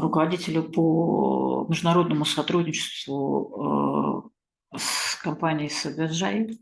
руководителю по международному сотрудничеству с компанией Cyberview,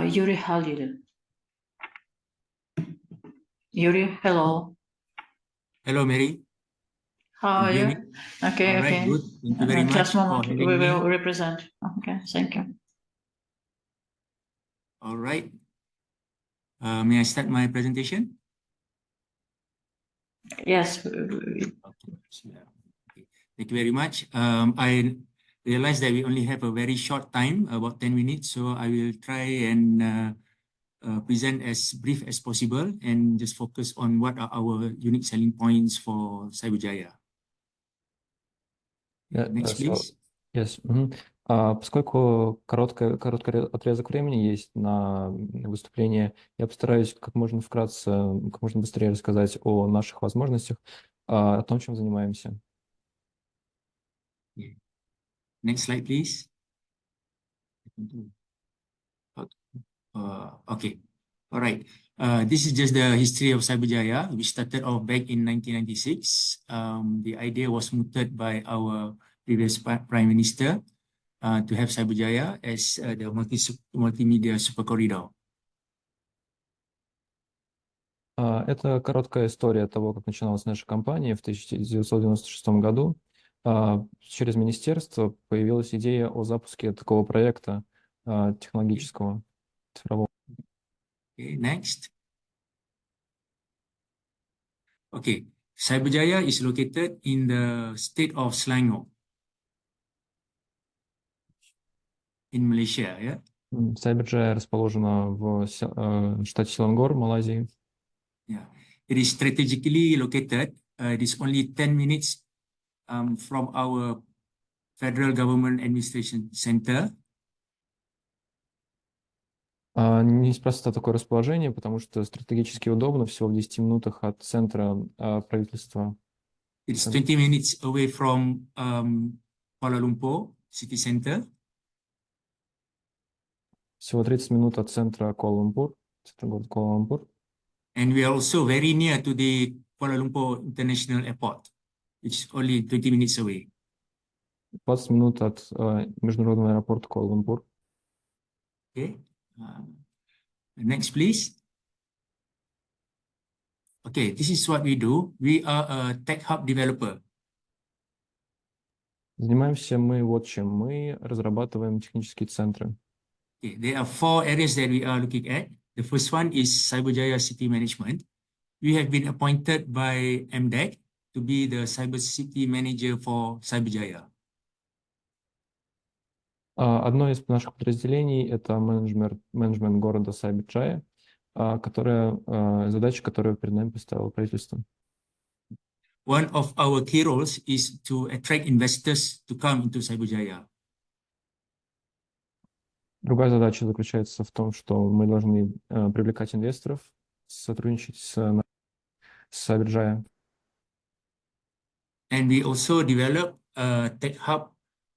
Юрий Халилин. Юрий, hello. Hello, Mary. How are you? Okay, All right, okay. good. Thank you very much Just a for moment, having we me. will represent. Okay, thank you. All right. May I start my presentation? Yes. Okay. Thank you very much. I realize that we only have a very short time, about 10 minutes, so I will try and present as brief as possible and just focus on what are our unique selling points for Cyberjaya. Next, please. Yes. Поскольку короткий отрезок времени есть на выступление, я постараюсь как можно вкратце, как можно быстрее рассказать о наших возможностях, о том, чем занимаемся. Next slide, please. Okay. All right. This is just the history of Cyberjaya. We started off back in 1996. The idea was mooted by our previous Prime Minister to have Cyberjaya as the multimedia super corridor. Это короткая история того, как начиналась наша компания в 1996 году. Через министерство появилась идея о запуске такого проекта технологического, цифрового. Okay, next. Okay, Cyberjaya is located in the state of Selangor in Malaysia. Yeah. Cyberjaya расположена в штате Селангор, Малайзии. Yeah, it is strategically located. It is only 10 minutes from our federal government administration center. Неспроста такое расположение, потому что стратегически удобно, всего в 10 минутах от центра правительства. It's 20 minutes away from Kuala Lumpur city center. Всего 30 минут от центра Куала-Лумпур, центра города Куала-Лумпур. And we are also very near to the Kuala Lumpur International Airport, which is only 20 minutes away. 20 минут от международного аэропорта Куала-Лумпур. Okay. Next, please. Okay, this is what we do. We are a tech hub developer. Занимаемся мы вот чем. Мы разрабатываем технические центры. Okay, there are 4 areas that we are looking at. The first one is Cyberjaya City Management. We have been appointed by MDEC to be the Cyber City Manager for Cyberjaya. Одно из наших подразделений — это менеджмент города Cyberjaya, задача, которую перед нами поставило правительство. One of our key roles is to attract investors to come into Cyberjaya. Другая задача заключается в том, что мы должны привлекать инвесторов, сотрудничать с Cyberjaya. And we also develop tech hub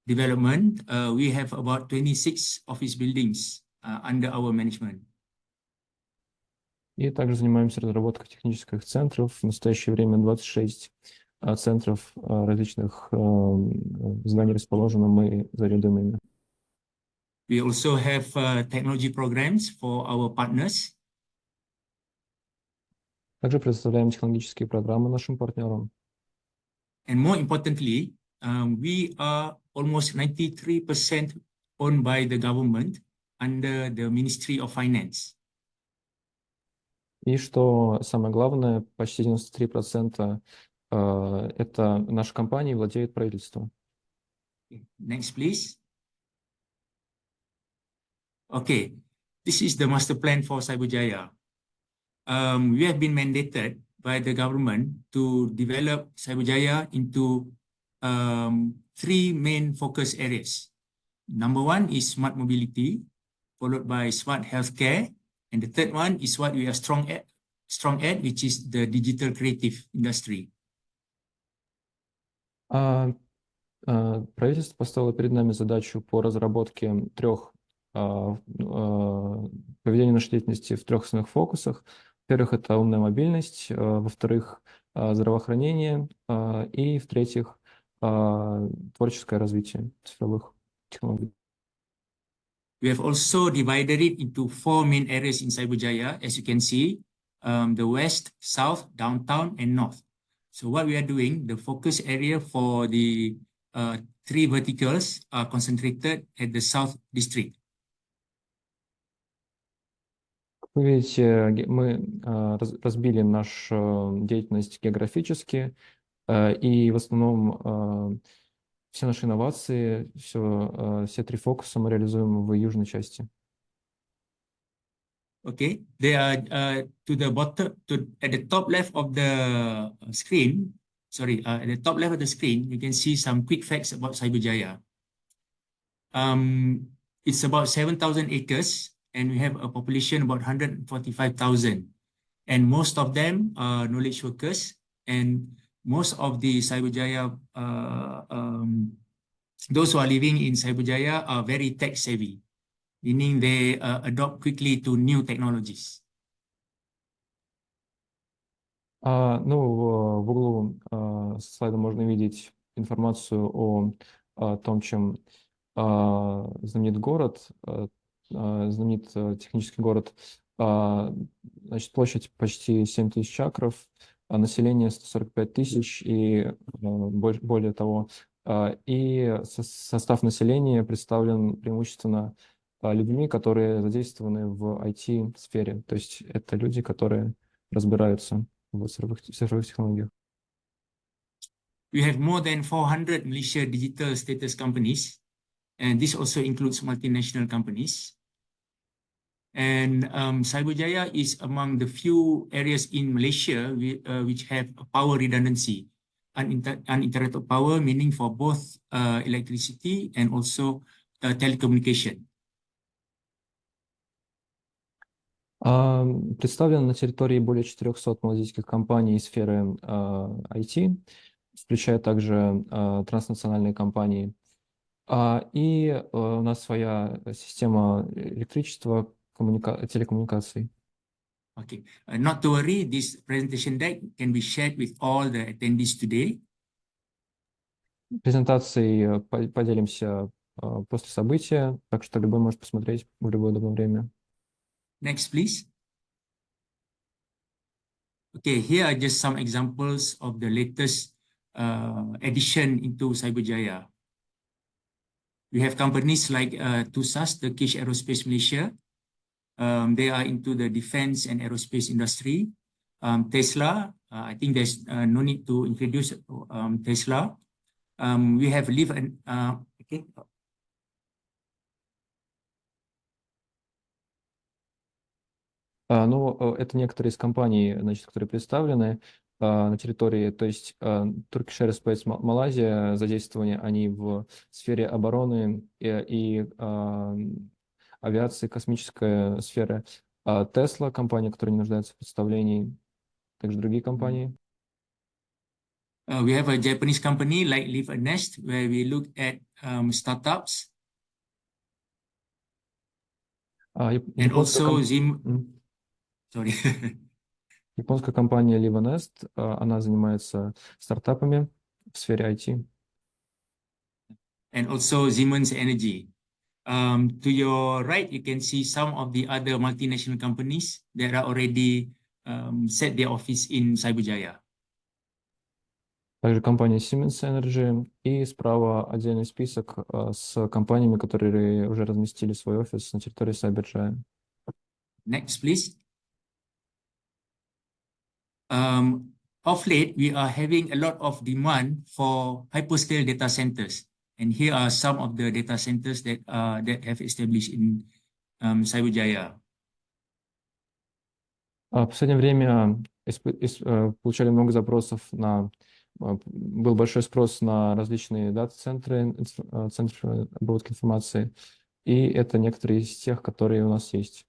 development. We have about 26 office buildings under our management. И также занимаемся разработкой технических центров. В настоящее время 26 центров различных зданий расположено, мы заведуем ими. We also have technology programs for our partners. Также предоставляем технологические программы нашим партнерам. And more importantly, we are almost 93% owned by the government under the Ministry of Finance. И что самое главное, почти 93% это наши компании владеют правительством. Next, please. Okay, this is the master plan for Cyberjaya. We have been mandated by the government to develop Cyberjaya into 3 main focus areas. Number 1 is smart mobility, followed by smart healthcare, and the third one is what we are strong at, which is the digital creative industry. Правительство поставило перед нами задачу по разработке проведения нашей деятельности в 3 основных фокусах. Во-первых, это умная мобильность, во-вторых, здравоохранение, и в-третьих, творческое развитие цифровых технологий. We have also divided it into 4 main areas in Cyberjaya, as you can see, the west, south, downtown, and north. So what we are doing, the focus area for the 3 verticals are concentrated at the south district. Вы видите, мы разбили нашу деятельность географически, и в основном все наши инновации, все 3 фокуса мы реализуем в южной части. Okay, they are to the bottom, at the top left of the screen. Sorry, at the top left of the screen, you can see some quick facts about Cyberjaya. It's about 7,000 acres, and we have a population about 145,000, and most of them are knowledge workers, and most of the Cyberjaya, those who are living in Cyberjaya are very tech savvy, meaning they adopt quickly to new technologies. В углу слайда можно видеть информацию о том, чем знаменит город, знаменит технический город. Значит, площадь почти 7 тысяч акров, население 145 тысяч, и более того, и состав населения представлен преимущественно людьми, которые задействованы в IT-сфере. То есть это люди, которые разбираются в цифровых технологиях. We have more than 400 Malaysia digital status companies, and this also includes multinational companies. And Cyberjaya is among the few areas in Malaysia which have power redundancy, uninterrupted power, meaning for both electricity and also telecommunication. Представлено на территории более 400 малазийских компаний из сферы IT, включая также транснациональные компании. И у нас своя система электричества, телекоммуникаций. Okay, not to worry, this presentation deck can be shared with all the attendees today. Презентацией поделимся после события, так что любой может посмотреть в любое удобное время. Next, please. Okay, here are just some examples of the latest addition into Cyberjaya. We have companies like TUSAS, Turkish Aerospace Malaysia. They are into the defense and aerospace industry. Tesla, I think there's no need to introduce Tesla. We have Live and okay. Это некоторые из компаний, значит, которые представлены на территории, то есть Turkish Aerospace Малайзия, задействованы они в сфере обороны и авиации, космической сферы. Tesla, компания, которая не нуждается в представлении, также другие компании. We have a Japanese company like Live and Nest, where we look at startups. And also Sorry. Японская компания Live and Nest, она занимается стартапами в сфере IT. And also Siemens Energy. To your right, you can see some of the other multinational companies that are already set their office in Cyberjaya. Также компания Siemens Energy, и справа отдельный список с компаниями, которые уже разместили свой офис на территории Cyberjaya. Next, please. Of late, we are having a lot of demand for hyperscale data centers. And here are some of the data centers that have established in Cyberjaya. В последнее время получали много запросов был большой спрос на различные дата-центры, центры обработки информации, и это некоторые из тех, которые у нас есть.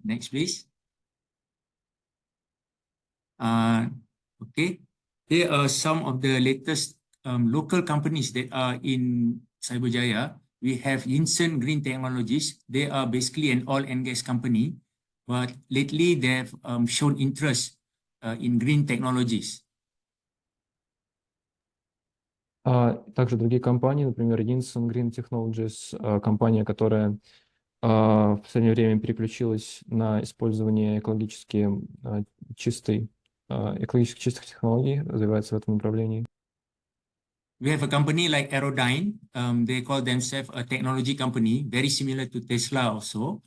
Next, please. Okay, here are some of the latest local companies that are in Cyberjaya. We have Yinsen Green Technologies. They are basically an oil and gas company. but lately they've shown interest in green technologies. Также другие компании, например, Yinson Green Technologies, компания, которая в последнее время переключилась на использование экологически чистых технологий, развивается в этом направлении. We have a company like Aerodyne. They call themselves a technology company, very similar to Tesla also.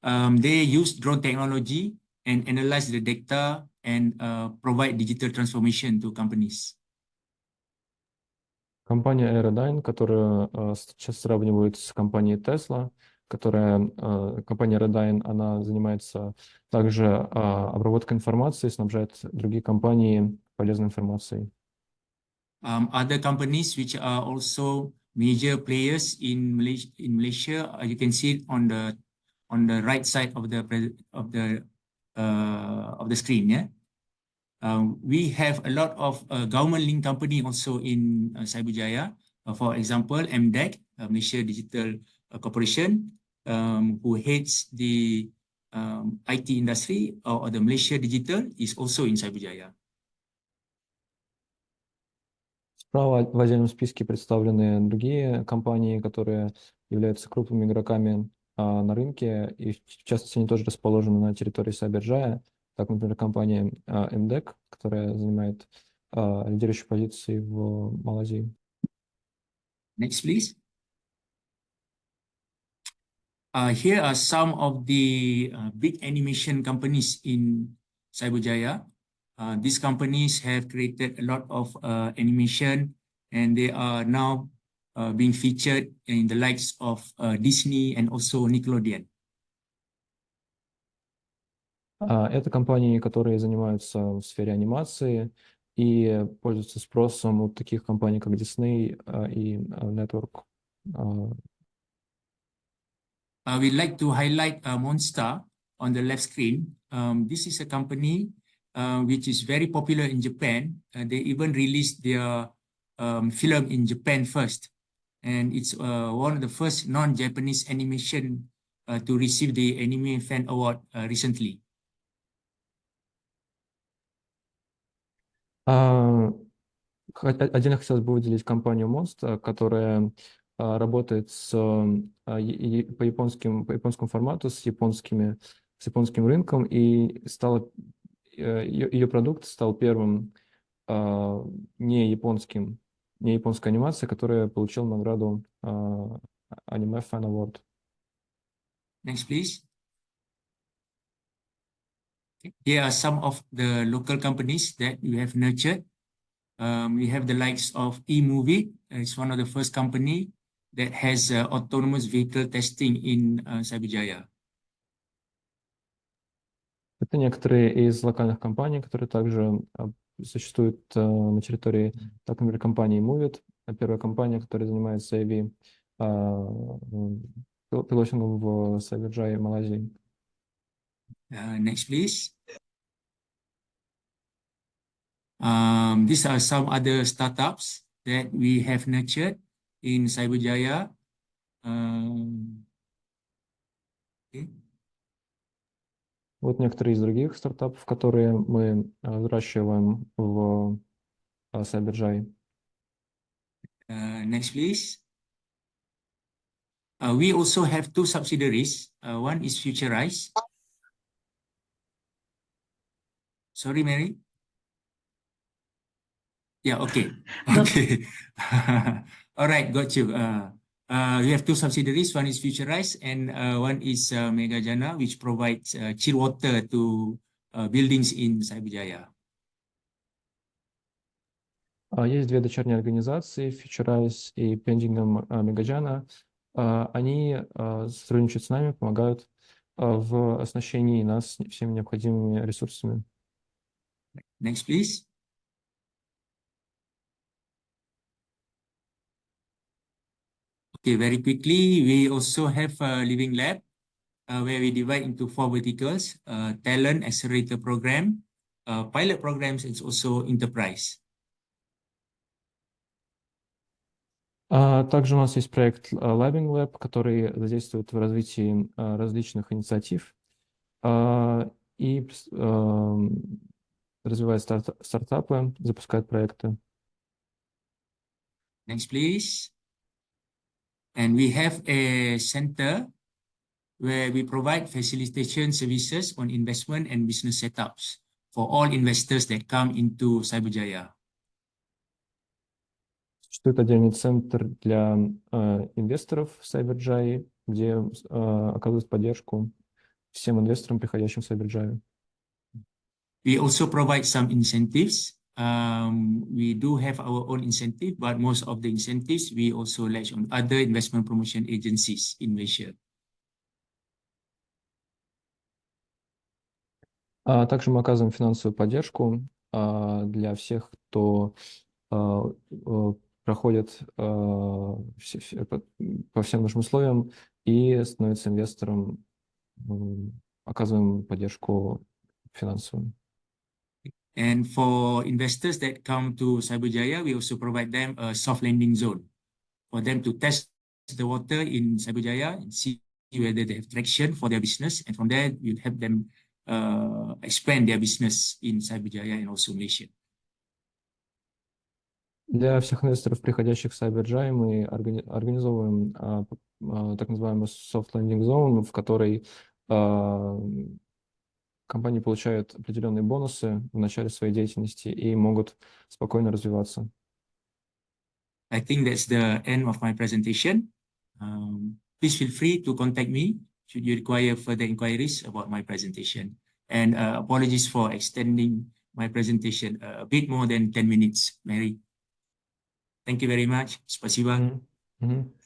They use drone technology and analyze the data and provide digital transformation to companies. Компания Aerodyne, которую сейчас сравнивают с компанией Tesla, компания Aerodyne, она занимается также обработкой информации, снабжает другие компании полезной информацией. Other companies which are also major players in Malaysia, you can see it on the right side of the screen. Yeah, we have a lot of government-linked company also in Cyberjaya. For example, MDEC, Malaysia Digital Corporation, who heads the IT industry or the Malaysia Digital, is also in Cyberjaya. Справа в отдельном списке представлены другие компании, которые являются крупными игроками на рынке, и в частности они тоже расположены на территории Cyberjaya. Так, например, компания MDEC, которая занимает лидирующие позиции в Малайзии. Next, please. Here are some of the big animation companies in Cyberjaya. These companies have created a lot of animation, and they are now being featured in the likes of Disney and also Nickelodeon. Это компании, которые занимаются в сфере анимации и пользуются спросом у таких компаний, как Disney и Network. We'd like to highlight Monster on the left screen. This is a company which is very popular in Japan. They even released their film in Japan first. And it's one of the first non-Japanese animation to receive the Anime Fan Award recently. Отдельно хотелось бы выделить компанию Monster, которая работает по японскому формату, с японским рынком, и ее продукт стал первым не японской анимацией, которая получила награду Anime Fan Award. Next, please. Here are some of the local companies that we have nurtured. We have the likes of eMovie. It's one of the first company that has autonomous vehicle testing in Cyberjaya. Это некоторые из локальных компаний, которые также существуют на территории, так, например, компании Movit, первая компания, которая занимается AV пилотингом в Cyberjaya, Малайзии. Next, please. These are some other startups that we have nurtured in Cyberjaya. Okay. Вот некоторые из других стартапов, которые мы выращиваем в Cyberjaya. Next, please. We also have two subsidiaries. One is Futurize. Sorry, Mary. Yeah, okay. Okay. All right, got you. We have two subsidiaries. One is Futurize and one is Megajana, which provides chill water to buildings in Cyberjaya. Есть две дочерние организации, Futurize и Pending Megajana. Они сотрудничают с нами, помогают в оснащении нас всеми необходимыми ресурсами. Next, please. Okay, very quickly, we also have a living lab where we divide into 4 verticals: talent, accelerator program, pilot programs, and also enterprise. Также у нас есть проект Living Lab, который задействует в развитии различных инициатив. и развивает стартапы, запускает проекты. Next, please. And we have a center where we provide facilitation services on investment and business setups for all investors that come into Cyberjaya. Существует отдельный центр для инвесторов в Cyberjaya, где оказывают поддержку всем инвесторам, приходящим в Cyberjaya. We also provide some incentives. We do have our own incentive, but most of the incentives we also leverage on other investment promotion agencies in Malaysia. Также мы оказываем финансовую поддержку для всех, кто проходит по всем нашим условиям и становится инвестором, оказываем поддержку финансовую. And for investors that come to Cyberjaya, we also provide them a soft landing zone for them to test the water in Cyberjaya and see whether they have traction for their business. And from there, we'll help them expand their business in Cyberjaya and also Malaysia. Для всех инвесторов, приходящих в Cyberjaya, мы организовываем так называемый soft landing zone, в которой компании получают определенные бонусы в начале своей деятельности и могут спокойно развиваться. I think that's the end of my presentation. Please feel free to contact me should you require further inquiries about my presentation. And apologies for extending my presentation a bit more than 10 minutes, Mary. Thank you very much. Спасибо.